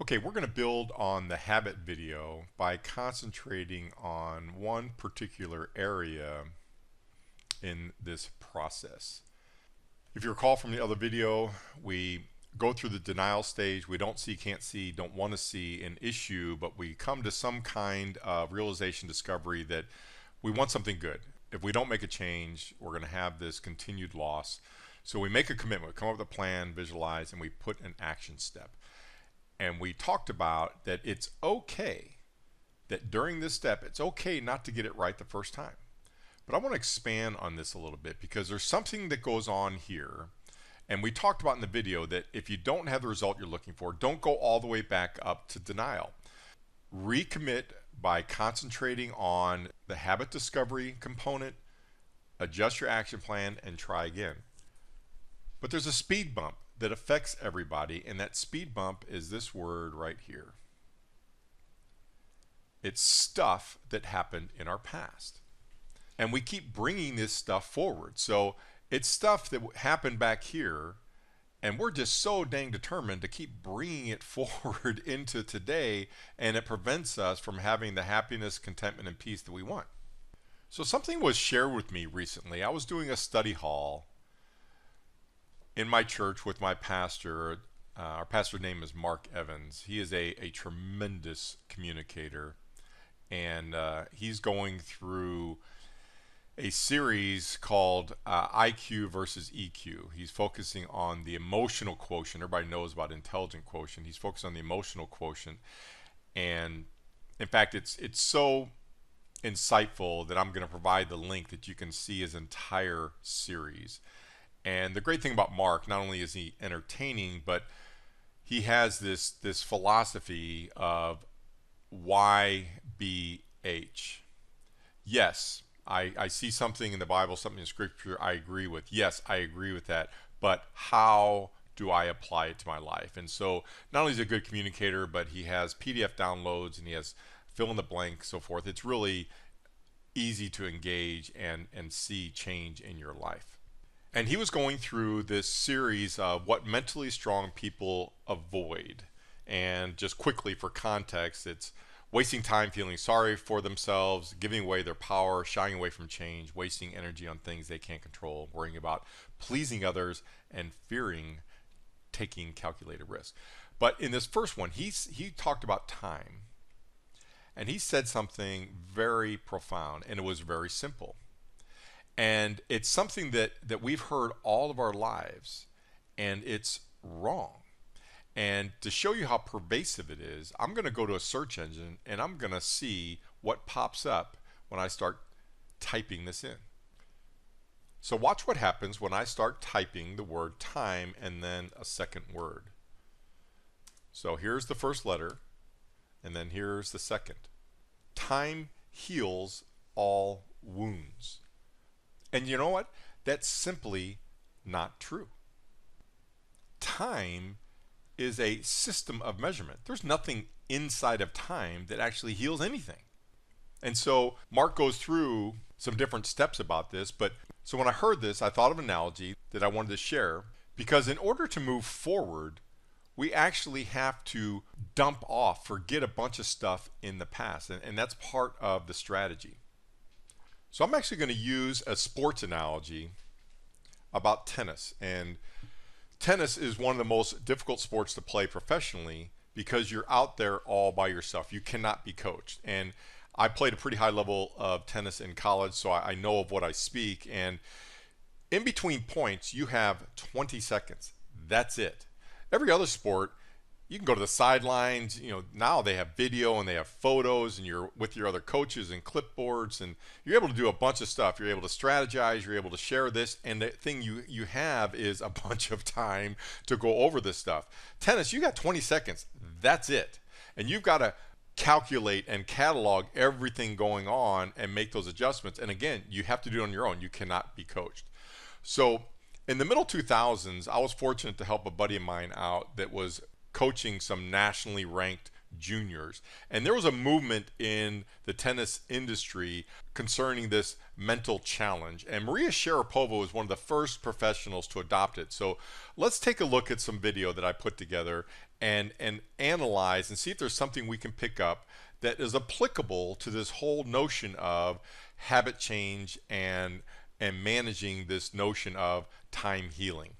Okay, we're going to build on the habit video by concentrating on one particular area in this process. If you recall from the other video, we go through the denial stage. We don't see, can't see, don't want to see an issue, but we come to some kind of realization, discovery that we want something good. If we don't make a change, we're going to have this continued loss. So we make a commitment, come up with a plan, visualize, and we put an action step. And we talked about that it's okay that during this step, it's okay not to get it right the first time. But I want to expand on this a little bit because there's something that goes on here. And we talked about in the video that if you don't have the result you're looking for, don't go all the way back up to denial. Recommit by concentrating on the habit discovery component, adjust your action plan, and try again. But there's a speed bump that affects everybody, and that speed bump is this word right here. It's stuff that happened in our past. And we keep bringing this stuff forward. So it's stuff that happened back here, and we're just so dang determined to keep bringing it forward into today, and it prevents us from having the happiness, contentment, and peace that we want. So something was shared with me recently. I was doing a study hall in my church with my pastor. Our pastor's name is Mark Evans. He is a tremendous communicator, and he's going through a series called IQ versus EQ. He's focusing on the emotional quotient. Everybody knows about intelligent quotient. He's focused on the emotional quotient, and in fact, it's so insightful that I'm going to provide the link that you can see his entire series. And the great thing about Mark, not only is he entertaining, but he has this philosophy of YBH. Yes, I see something in the Bible, something in Scripture I agree with. Yes, I agree with that. But how do I apply it to my life? And so not only is he a good communicator, but he has PDF downloads and he has fill in the blank, so forth. It's really easy to engage and see change in your life. And he was going through this series of what mentally strong people avoid. And just quickly for context, it's wasting time feeling sorry for themselves, giving away their power, shying away from change, wasting energy on things they can't control, worrying about pleasing others, and fearing taking calculated risks. But in this first one, he talked about time. And he said something very profound, and it was very simple. And it's something that we've heard all of our lives, and it's wrong. And to show you how pervasive it is, I'm going to go to a search engine and I'm going to see what pops up when I start typing this in. So watch what happens when I start typing the word time and then a second word. So here's the first letter, and then here's the second. Time heals all wounds. And you know what? That's simply not true. Time is a system of measurement. There's nothing inside of time that actually heals anything. And so Mark goes through some different steps about this, but so when I heard this, I thought of an analogy that I wanted to share, because in order to move forward, we actually have to dump off, forget a bunch of stuff in the past, and that's part of the strategy. So I'm actually going to use a sports analogy about tennis. And tennis is one of the most difficult sports to play professionally because you're out there all by yourself. You cannot be coached. And I played a pretty high level of tennis in college, so I know of what I speak. And in between points, you have 20 seconds. That's it. Every other sport, you can go to the sidelines. You know, now they have video and they have photos, and you're with your other coaches and clipboards, and you're able to do a bunch of stuff. You're able to strategize, you're able to share this, and the thing you have is a bunch of time to go over this stuff. Tennis, you got 20 seconds. That's it. And you've got to calculate and catalog everything going on and make those adjustments. And again, you have to do it on your own. You cannot be coached. So in the middle 2000s, I was fortunate to help a buddy of mine out that was coaching some nationally ranked juniors. And there was a movement in the tennis industry concerning this mental challenge. And Maria Sharapova was one of the first professionals to adopt it. So let's take a look at some video that I put together and analyze and see if there's something we can pick up that is applicable to this whole notion of habit change and managing this notion of time healing.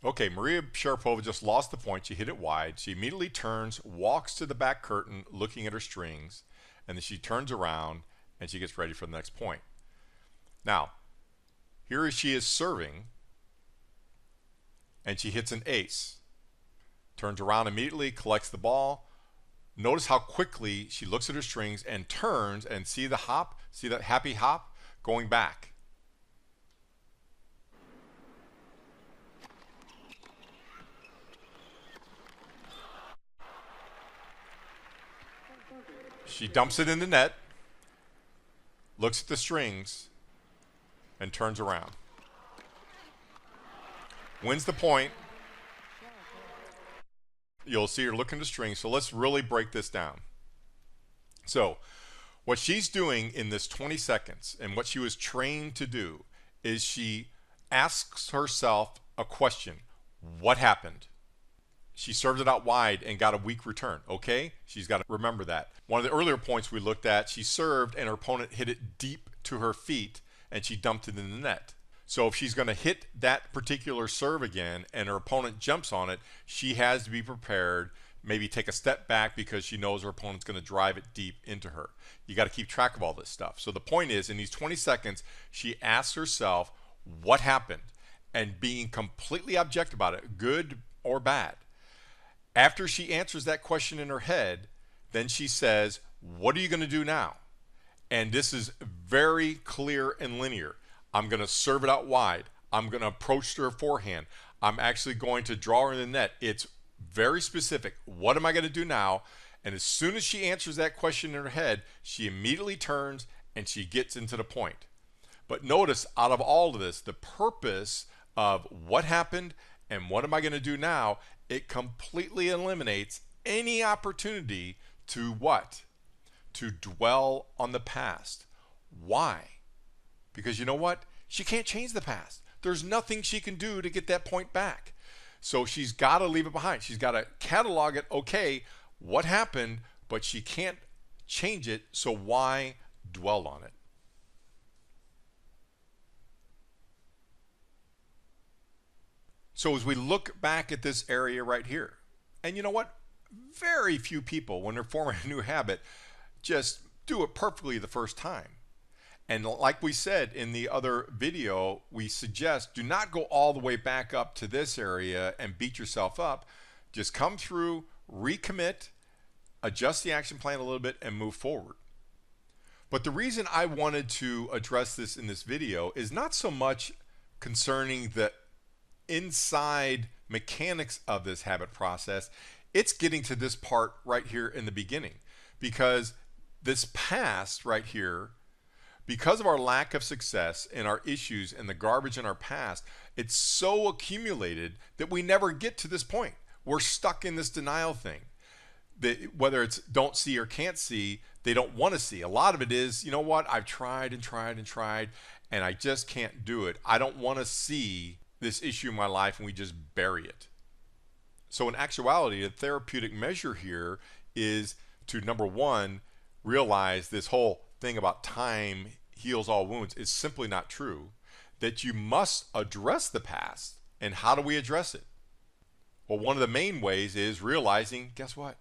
Okay, Maria Sharapova just lost the point. She hit it wide. She immediately turns, walks to the back curtain looking at her strings, and then she turns around and she gets ready for the next point. Now, here she is serving, and she hits an ace. Turns around immediately, collects the ball. Notice how quickly she looks at her strings and turns, and see the hop, see that happy hop going back. She dumps it in the net, looks at the strings, and turns around. Wins the point. You'll see her looking at the strings. So let's really break this down. So what she's doing in this 20 seconds and what she was trained to do is she asks herself a question. What happened? She served it out wide and got a weak return. Okay? She's got to remember that. One of the earlier points we looked at, she served and her opponent hit it deep to her feet and she dumped it in the net. So if she's going to hit that particular serve again and her opponent jumps on it, she has to be prepared, maybe take a step back because she knows her opponent's going to drive it deep into her. You got to keep track of all this stuff. So the point is, in these 20 seconds, she asks herself what happened and being completely objective about it, good or bad. After she answers that question in her head, then she says, what are you going to do now? And this is very clear and linear. I'm going to serve it out wide. I'm going to approach to her forehand. I'm actually going to draw her in the net. It's very specific. What am I going to do now? And as soon as she answers that question in her head, she immediately turns and she gets into the point. But notice, out of all of this, the purpose of what happened and what am I going to do now, it completely eliminates any opportunity to what? To dwell on the past. Why? Because you know what? She can't change the past. There's nothing she can do to get that point back. So she's got to leave it behind. She's got to catalog it. Okay, what happened? But she can't change it, so why dwell on it? So as we look back at this area right here, and you know what? Very few people, when they're forming a new habit, just do it perfectly the first time. And like we said in the other video, we suggest do not go all the way back up to this area and beat yourself up. Just come through, recommit, adjust the action plan a little bit, and move forward. But the reason I wanted to address this in this video is not so much concerning the inside mechanics of this habit process. It's getting to this part right here in the beginning, because this past right here, because of our lack of success and our issues and the garbage in our past, it's so accumulated that we never get to this point. We're stuck in this denial thing. Whether it's don't see or can't see, they don't want to see. A lot of it is, you know what, I've tried and tried and tried, and I just can't do it. I don't want to see this issue in my life, and we just bury it. So in actuality, the therapeutic measure here is to, number one, realize this whole thing about time heals all wounds is simply not true, that you must address the past. And how do we address it? Well, one of the main ways is realizing, guess what?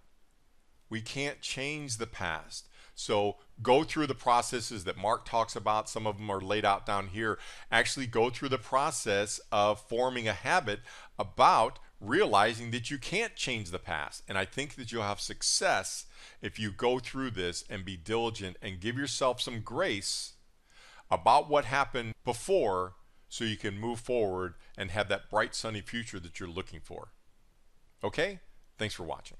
We can't change the past. So go through the processes that Mark talks about. Some of them are laid out down here. Actually go through the process of forming a habit about realizing that you can't change the past. And I think that you'll have success if you go through this and be diligent and give yourself some grace about what happened before, so you can move forward and have that bright sunny future that you're looking for. Okay? Thanks for watching.